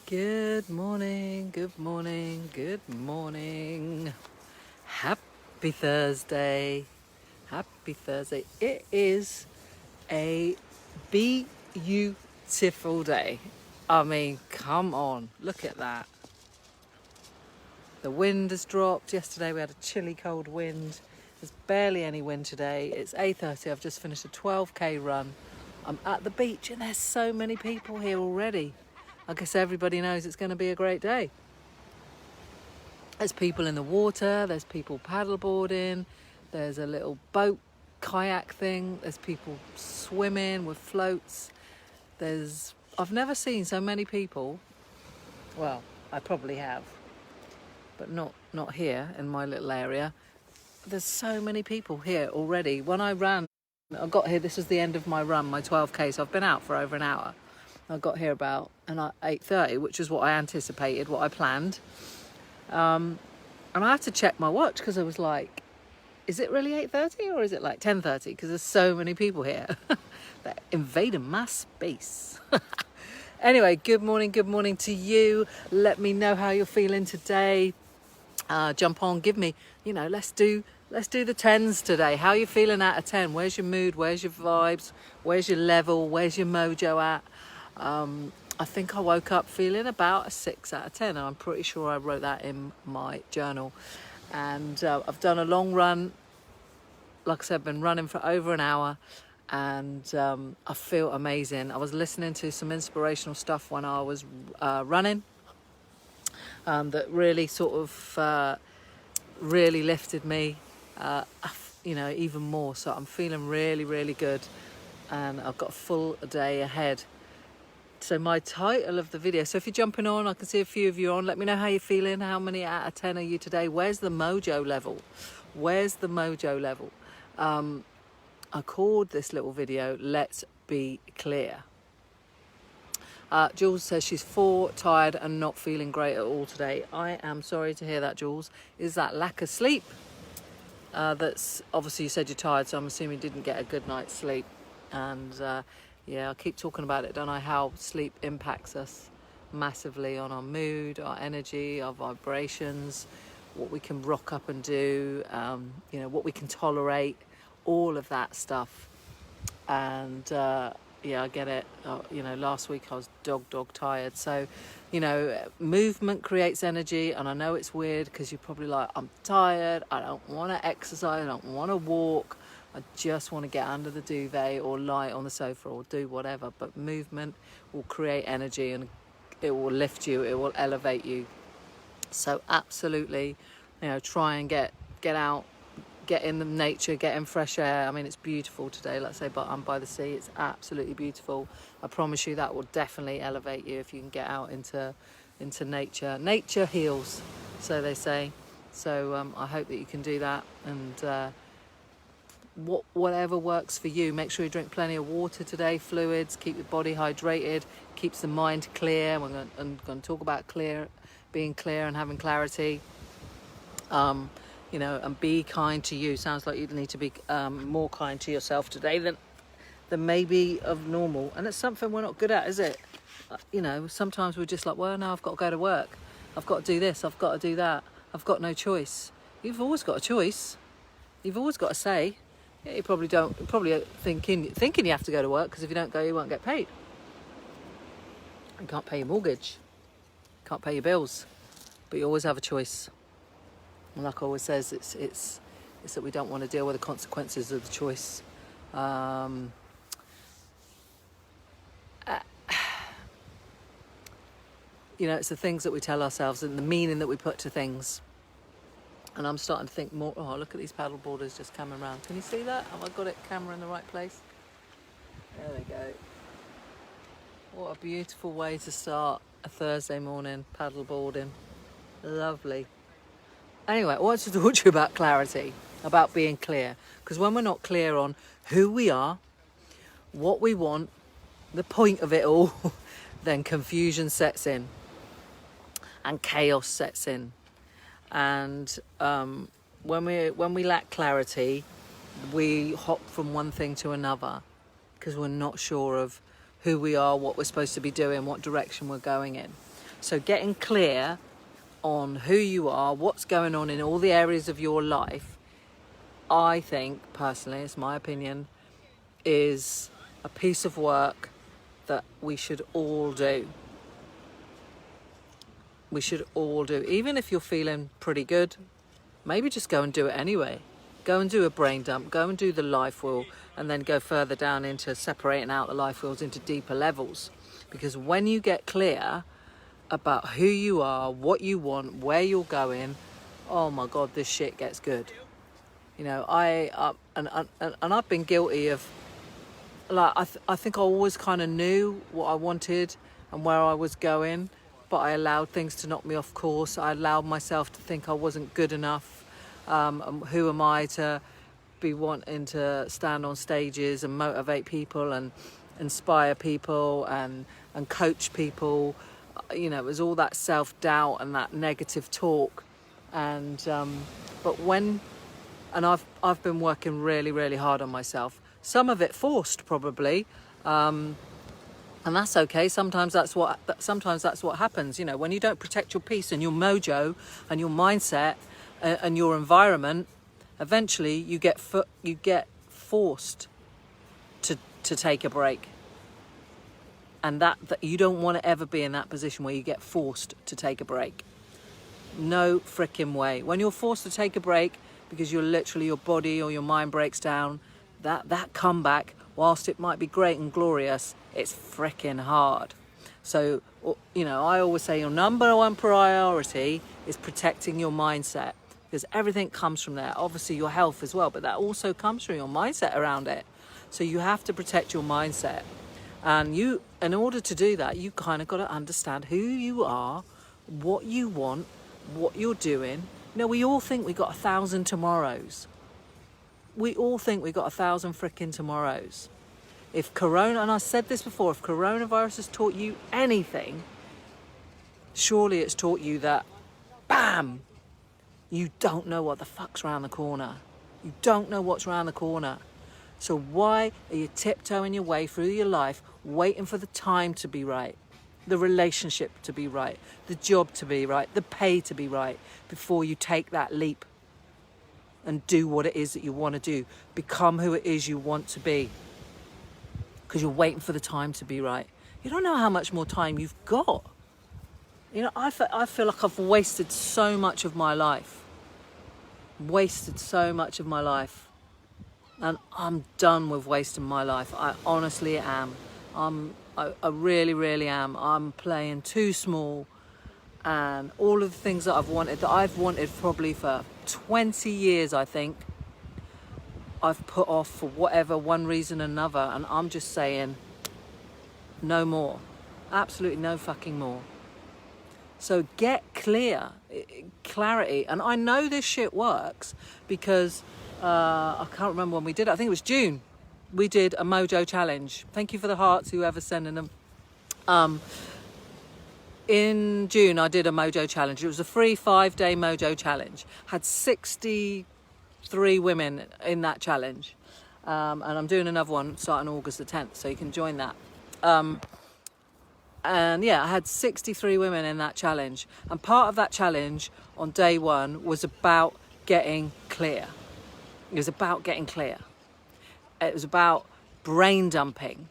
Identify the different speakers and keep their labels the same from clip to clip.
Speaker 1: Good morning, good morning, good morning. Happy Thursday. Happy Thursday. It is a beautiful day. I mean, come on, look at that. The wind has dropped. Yesterday we had a chilly cold wind. There's barely any wind today. It's 8:30. I've just finished a 12k run. I'm at the beach and there's so many people here already. I guess everybody knows it's going to be a great day. There's people in the water, there's people paddleboarding, there's a little boat kayak thing, there's people swimming with floats. I've never seen so many people. Well, I probably have, but not here in my little area. There's so many people here already. When I got here, this was the end of my run, my 12k, so I've been out for over an hour. I got here about 8:30, which is what I anticipated, what I planned. And I had to check my watch because I was like, is it really 8:30 or is it like 10:30? Because there's so many people here. They're invading my space. Anyway, good morning to you. Let me know how you're feeling today. Jump on, give me, let's do the 10s today. How are you feeling out of 10? Where's your mood? Where's your vibes? Where's your level? Where's your mojo at? I think I woke up feeling about a 6 out of 10, and I'm pretty sure I wrote that in my journal. And I've done a long run. Like I said, I've been running for over an hour, and I feel amazing. I was listening to some inspirational stuff when I was running that really sort of really lifted me, even more. So I'm feeling really, really good, and I've got a full day ahead. So my title of the video, so if you're jumping on, I can see a few of you on. Let me know how you're feeling. How many out of 10 are you today? Where's the mojo level? Where's the mojo level? I called this little video, Let's Be Clear. Jules says she's tired and not feeling great at all today. I am sorry to hear that, Jules. Is that lack of sleep? That's obviously, you said you're tired, so I'm assuming you didn't get a good night's sleep. And I keep talking about it, don't I? How sleep impacts us massively on our mood, our energy, our vibrations, what we can rock up and do, what we can tolerate, all of that stuff. And I get it. Last week I was dog tired. So, movement creates energy. And I know it's weird because you're probably like, I'm tired. I don't want to exercise. I don't want to walk. I just want to get under the duvet or lie on the sofa or do whatever. But movement will create energy and it will lift you. It will elevate you. So absolutely, try and get out, get in the nature, get in fresh air. I mean, it's beautiful today. Let's say, but I'm by the sea. It's absolutely beautiful. I promise you that will definitely elevate you if you can get out into nature. Nature heals, so they say. So I hope that you can do that, and whatever works for you. Make sure you drink plenty of water today, fluids, keep your body hydrated, keeps the mind clear. We're going to talk about being clear and having clarity. And be kind to you. Sounds like you need to be more kind to yourself today than maybe of normal. And it's something we're not good at, is it? Sometimes we're just like, well, no, I've got to go to work. I've got to do this. I've got to do that. I've got no choice. You've always got a choice. You've always got a say. Yeah, you probably don't. You're probably thinking you have to go to work because if you don't go, you won't get paid. You can't pay your mortgage. You can't pay your bills. But you always have a choice. And like I always says, it's that we don't want to deal with the consequences of the choice. It's the things that we tell ourselves and the meaning that we put to things. And I'm starting to think more, oh, look at these paddle boarders just coming around. Can you see that? Have I got it camera in the right place? There we go. What a beautiful way to start a Thursday morning, paddle boarding. Lovely. Anyway, I want to talk to you about clarity, about being clear. Because when we're not clear on who we are, what we want, the point of it all, then confusion sets in and chaos sets in. And when we lack clarity, we hop from one thing to another because we're not sure of who we are, what we're supposed to be doing, what direction we're going in. So getting clear on who you are, what's going on in all the areas of your life, I think, personally, it's my opinion, is a piece of work that we should all do. We should all do. Even if you're feeling pretty good, maybe just go and do it anyway. Go and do a brain dump, go and do the life wheel, and then go further down into separating out the life wheels into deeper levels. Because when you get clear about who you are, what you want, where you're going, oh my God, this shit gets good. You know, I've been guilty of, like, I think I always kind of knew what I wanted and where I was going, but I allowed things to knock me off course. I allowed myself to think I wasn't good enough. Who am I to be wanting to stand on stages and motivate people and inspire people and coach people? You know, it was all that self-doubt and that negative talk. And I've been working really, really hard on myself. Some of it forced, probably, and that's okay. Sometimes that's what happens. You know, when you don't protect your peace and your mojo and your mindset and your environment, eventually you get forced to take a break. And that you don't want to ever be in that position where you get forced to take a break. No frickin' way. When you're forced to take a break because your body or your mind breaks down, that comeback, whilst it might be great and glorious, it's frickin' hard. So, you know, I always say your number one priority is protecting your mindset, because everything comes from there. Obviously your health as well, but that also comes from your mindset around it. So you have to protect your mindset. And in order to do that, you kind of got to understand who you are, what you want, what you're doing. You know, we all think we got 1,000 tomorrows. We all think we got 1,000 frickin' tomorrows. If and I said this before, if coronavirus has taught you anything, surely it's taught you that, bam, you don't know what the fuck's around the corner. You don't know what's around the corner. So why are you tiptoeing your way through your life, waiting for the time to be right, the relationship to be right, the job to be right, the pay to be right, before you take that leap and do what it is that you want to do, become who it is you want to be? Because you're waiting for the time to be right. You don't know how much more time you've got. You know, I feel like I've wasted so much of my life. And I'm done with wasting my life. I honestly am. I really, really am. I'm playing too small. And all of the things that I've wanted probably for 20 years, I think, I've put off for whatever one reason or another. And I'm just saying, no more. Absolutely no fucking more. So get clarity. And I know this shit works because I can't remember when we did it. I think it was June. We did a Mojo challenge. Thank you for the hearts, whoever's sending them. In June, I did a Mojo challenge. It was a free 5-day Mojo challenge. Had 63 women in that challenge. And I'm doing another one starting August the 10th, so you can join that. And yeah, I had 63 women in that challenge. And part of that challenge on day one was about getting clear. It was about getting clear. It was about brain dumping.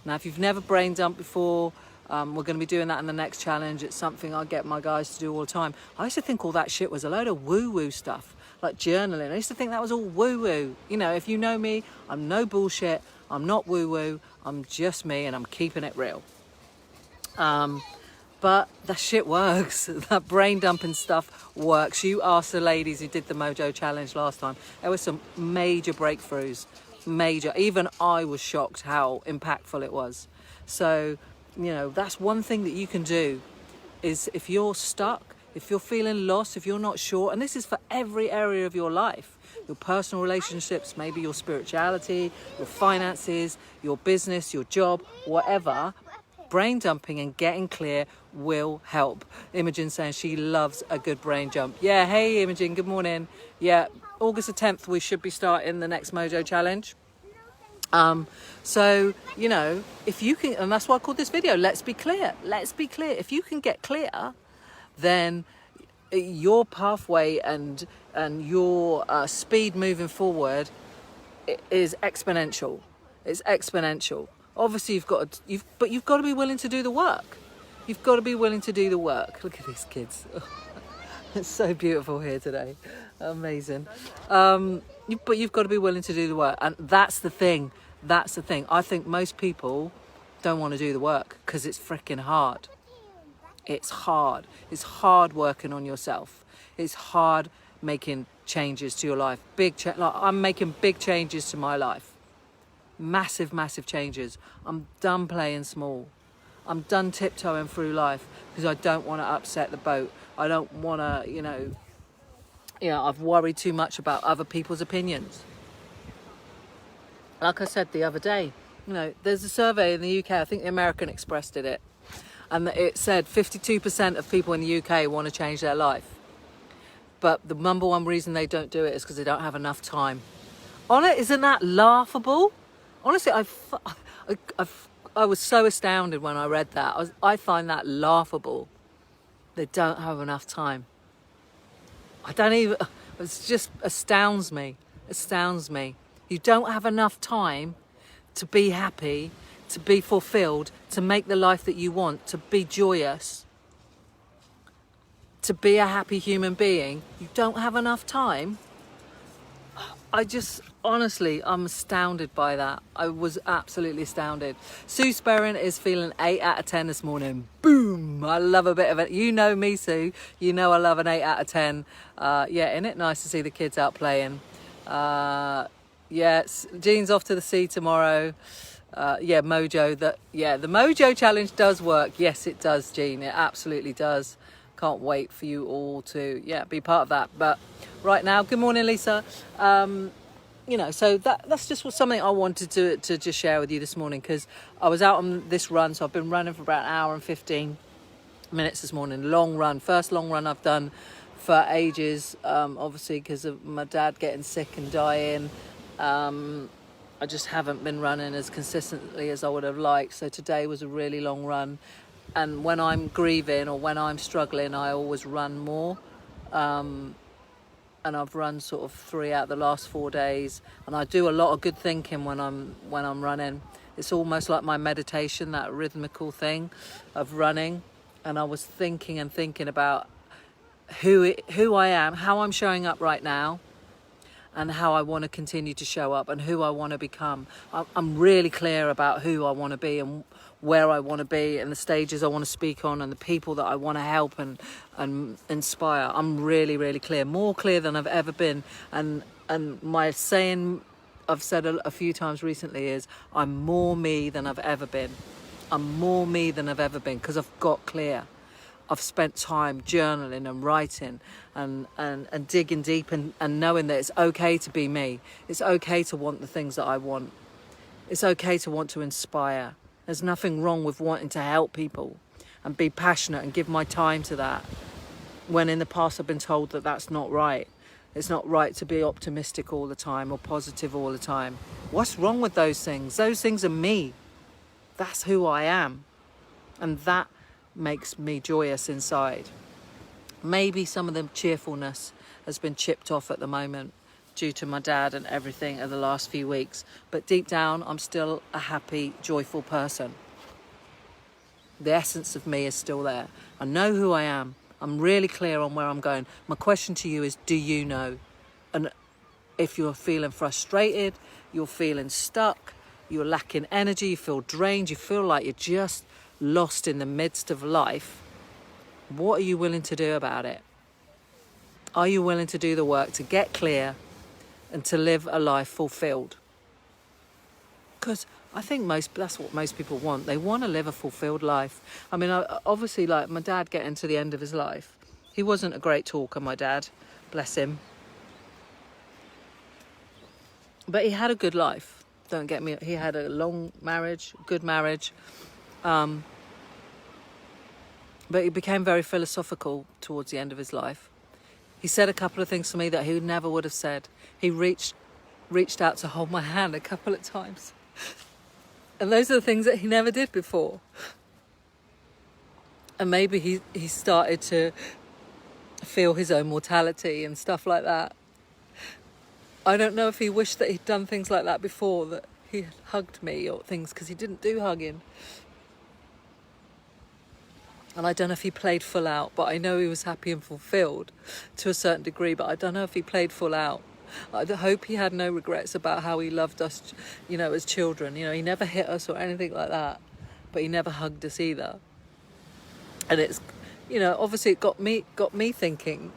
Speaker 1: Now, if you've never brain dumped before, we're going to be doing that in the next challenge. It's something I get my guys to do all the time. I used to think all that shit was a load of woo-woo stuff, like journaling. I used to think that was all woo-woo. You know, if you know me, I'm no bullshit. I'm not woo-woo. I'm just me, and I'm keeping it real. But that shit works. That brain dumping stuff works. You asked the ladies who did the Mojo challenge last time. There were some major breakthroughs. Major. Even I was shocked how impactful it was. So, you know, that's one thing that you can do, is if you're stuck, if you're feeling lost, if you're not sure, and this is for every area of your life, your personal relationships, maybe your spirituality, your finances, your business, your job, whatever, brain dumping and getting clear will help. Imogen saying she loves a good brain jump. Yeah, hey Imogen, good morning. Yeah, August the 10th we should be starting the next Mojo challenge. So, you know, if you can, and that's why I called this video, let's be clear. Let's be clear. If you can get clear, then your pathway and your speed moving forward is exponential. It's exponential. Obviously, but you've got to be willing to do the work. You've got to be willing to do the work. Look at these kids. It's so beautiful here today. Amazing. But you've got to be willing to do the work. And that's the thing. That's the thing. I think most people don't want to do the work because it's freaking hard. It's hard. It's hard working on yourself. It's hard making changes to your life. Like I'm making big changes to my life. Massive, massive changes. I'm done playing small. I'm done tiptoeing through life because I don't want to upset the boat. I don't want to, you know, I've worried too much about other people's opinions. Like I said the other day, you know, there's a survey in the UK, I think the American Express did it, and it said 52% of people in the UK want to change their life. But the number one reason they don't do it is because they don't have enough time. Isn't that laughable? Honestly, I was so astounded when I read that. I find that laughable. They don't have enough time. It just astounds me. Astounds me. You don't have enough time to be happy, to be fulfilled, to make the life that you want, to be joyous, to be a happy human being. You don't have enough time. Honestly, I'm astounded by that. I was absolutely astounded. Sue Sperrin is feeling 8 out of 10 this morning. Boom! I love a bit of it. You know me, Sue. You know I love an 8 out of 10. Isn't it nice to see the kids out playing? Yes, Jean's off to the sea tomorrow. Mojo. The Mojo challenge does work. Yes, it does, Jean. It absolutely does. Can't wait for you all to be part of that. But right now, good morning, Lisa. So that's just something I wanted to just share with you this morning, because I was out on this run. So I've been running for about an hour and 15 minutes this morning. Long run, first long run I've done for ages. Obviously because of my dad getting sick and dying. I just haven't been running as consistently as I would have liked. So today was a really long run. And when I'm grieving or when I'm struggling, I always run more. And I've run sort of 3 out of the last 4 days. And I do a lot of good thinking when I'm running. It's almost like my meditation, that rhythmical thing of running. And I was thinking about who I am, how I'm showing up right now, and how I want to continue to show up and who I want to become. I'm really clear about who I want to be and where I want to be and the stages I want to speak on and the people that I want to help and inspire. I'm really, really clear, more clear than I've ever been. And my saying I've said a few times recently is, I'm more me than I've ever been. I'm more me than I've ever been because I've got clear. I've spent time journaling and writing and digging deep and knowing that it's okay to be me. It's okay to want the things that I want. It's okay to want to inspire. There's nothing wrong with wanting to help people and be passionate and give my time to that, when in the past I've been told that that's not right. It's not right to be optimistic all the time or positive all the time. What's wrong with those things? Those things are me. That's who I am. And that makes me joyous inside. Maybe some of the cheerfulness has been chipped off at the moment due to my dad and everything in the last few weeks, but deep down I'm still a happy, joyful person. The essence of me is still there. I know who I am. I'm really clear on where I'm going. My question to you is, do you know? And if you're feeling frustrated, you're feeling stuck, you're lacking energy, you feel drained, you feel like you're just lost in the midst of life, what are you willing to do about it? Are you willing to do the work to get clear and to live a life fulfilled? Because I think that's what most people want. They want to live a fulfilled life. I mean, obviously, like my dad getting to the end of his life, he wasn't a great talker, my dad, bless him. But he had a good life. Don't get me, he had a long marriage, good marriage. But he became very philosophical towards the end of his life. He said a couple of things to me that he never would have said. He reached out to hold my hand a couple of times. And those are the things that he never did before. And maybe he started to feel his own mortality and stuff like that. I don't know if he wished that he'd done things like that before, that he had hugged me or things, because he didn't do hugging. And I don't know if he played full out, but I know he was happy and fulfilled to a certain degree, but I don't know if he played full out. I hope he had no regrets about how he loved us, as children. He never hit us or anything like that, but he never hugged us either. And it's, obviously it got me thinking,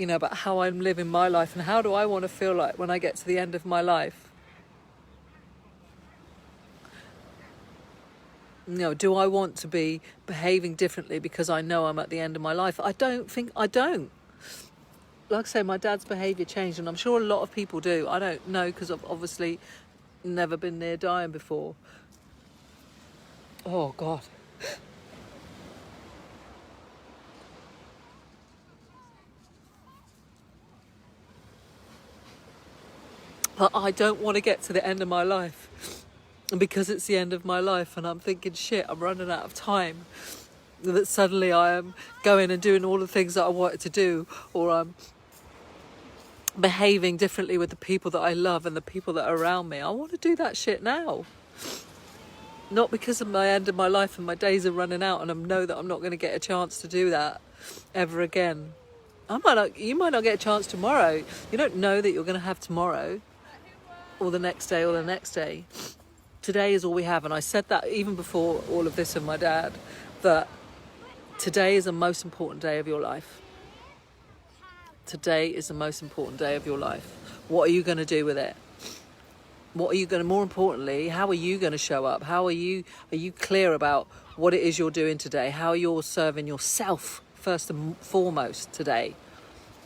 Speaker 1: about how I'm living my life and how do I want to feel like when I get to the end of my life. Do I want to be behaving differently because I know I'm at the end of my life? I don't. Like I say, my dad's behaviour changed, and I'm sure a lot of people do. I don't know, because I've obviously never been near dying before. Oh, God. But I don't want to get to the end of my life, because it's the end of my life and I'm thinking, shit, I'm running out of time. That suddenly I am going and doing all the things that I wanted to do, or I'm behaving differently with the people that I love and the people that are around me. I want to do that shit now. Not because of my end of my life and my days are running out and I know that I'm not going to get a chance to do that ever again. You might not get a chance tomorrow. You don't know that you're going to have tomorrow or the next day or the next day. Today is all we have. And I said that even before all of this with my dad, that today is the most important day of your life. Today is the most important day of your life. What are you going to do with it? More importantly, how are you going to show up? Are you clear about what it is you're doing today? How you're serving yourself first and foremost today?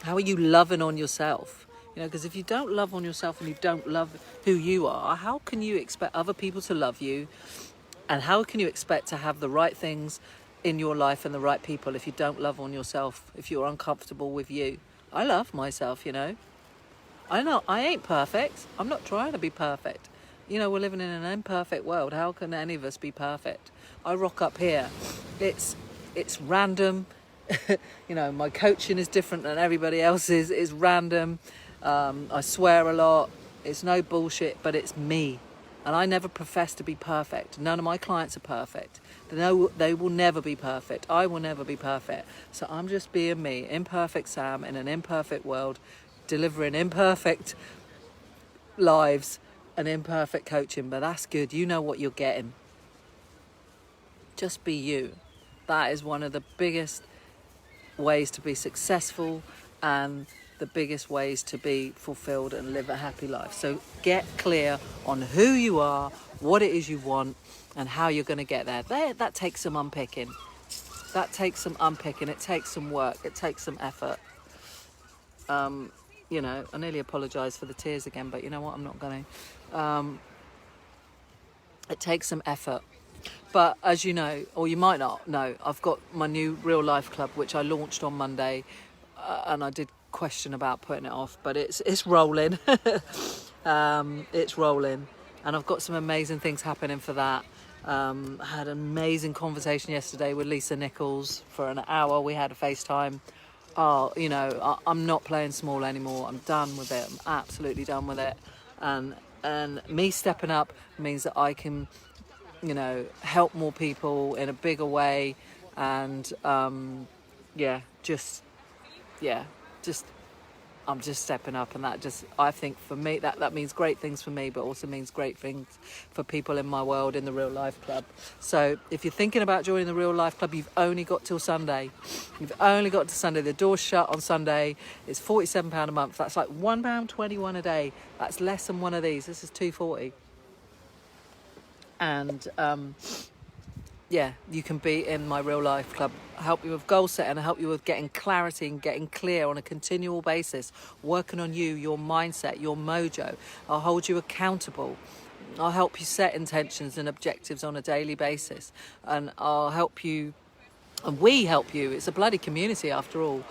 Speaker 1: How are you loving on yourself? Because if you don't love on yourself and you don't love who you are, how can you expect other people to love you? And how can you expect to have the right things in your life and the right people if you don't love on yourself, if you're uncomfortable with you? I love myself, I know I ain't perfect. I'm not trying to be perfect. We're living in an imperfect world. How can any of us be perfect? I rock up here. It's random. My coaching is different than everybody else's. It's random. I swear a lot. It's no bullshit, but it's me. And I never profess to be perfect. None of my clients are perfect. They will never be perfect. I will never be perfect. So I'm just being me, imperfect Sam, in an imperfect world, delivering imperfect lives and imperfect coaching. But that's good. You know what you're getting. Just be you. That is one of the biggest ways to be successful and the biggest ways to be fulfilled and live a happy life. So get clear on who you are, what it is you want, and how you're going to get there. That takes some unpicking. It takes some work. It takes some effort. I nearly apologise for the tears again, but you know what? I'm not going to. It takes some effort. But as you know, or you might not know, I've got my new Real Life Club, which I launched on Monday, and I did question about putting it off, but it's rolling. It's rolling, and I've got some amazing things happening for that. I had an amazing conversation yesterday with Lisa Nichols for an hour. We had a FaceTime. I'm not playing small anymore. I'm done with it. I'm absolutely done with it. And me stepping up means that I can, help more people in a bigger way. And I'm just stepping up, and I think for me that means great things for me, but also means great things for people in my world in the Real Life Club. So if you're thinking about joining the Real Life Club, you've only got till Sunday. The door's shut on Sunday. It's £47 a month. That's like £1.21 a day. That's less than one of these. This is £2.40. And you can be in my Real Life Club. I'll help you with goal setting. I'll help you with getting clarity and getting clear on a continual basis, working on you, your mindset, your mojo. I'll hold you accountable. I'll help you set intentions and objectives on a daily basis, and I'll help you, and we help you. It's a bloody community after all.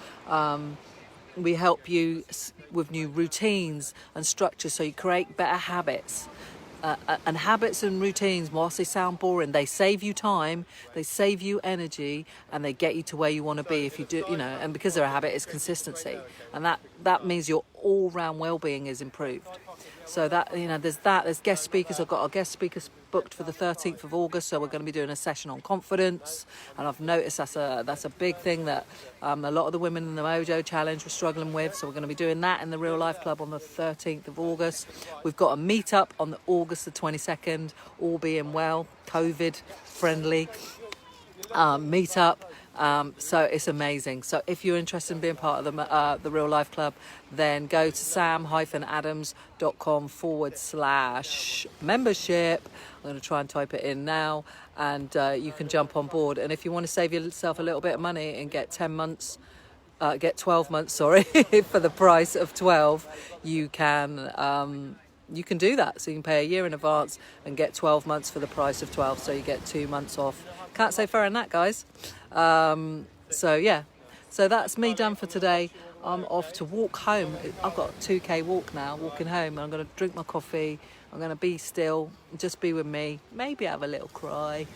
Speaker 1: We help you with new routines and structures so you create better habits. and habits and routines, whilst they sound boring, they save you time, they save you energy, and they get you to where you want to be if you do, you know. And because they're a habit, it's consistency, and that means your all-round well-being is improved. So that, you know, there's guest speakers. I've got our guest speakers booked for the 13th of August, so we're going to be doing a session on confidence, and I've noticed that's a big thing that a lot of the women in the Mojo Challenge were struggling with. So we're going to be doing that in the Real Life Club on the 13th of August. We've got a meet-up on the August the 22nd, all being well, COVID friendly meet-up. So it's amazing. So if you're interested in being part of the Real Life Club, then go to sam-adams.com/membership. I'm going to try and type it in now, and you can jump on board. And if you want to save yourself a little bit of money and get 12 months, for the price of 12, you can do that. So you can pay a year in advance and get 12 months for the price of 12. So you get 2 months off. Can't say fairer than that, guys. So yeah, so that's me done for today. I'm off to walk home. I've got a 2k walk now, walking home. I'm going to drink my coffee. I'm going to be still, just be with me. Maybe have a little cry.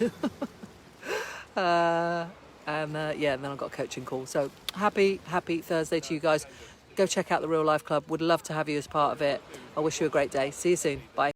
Speaker 1: And then I've got a coaching call. So happy Thursday to you guys. Go check out the Real Life Club. Would love to have you as part of it. I wish you a great day. See you soon. Bye.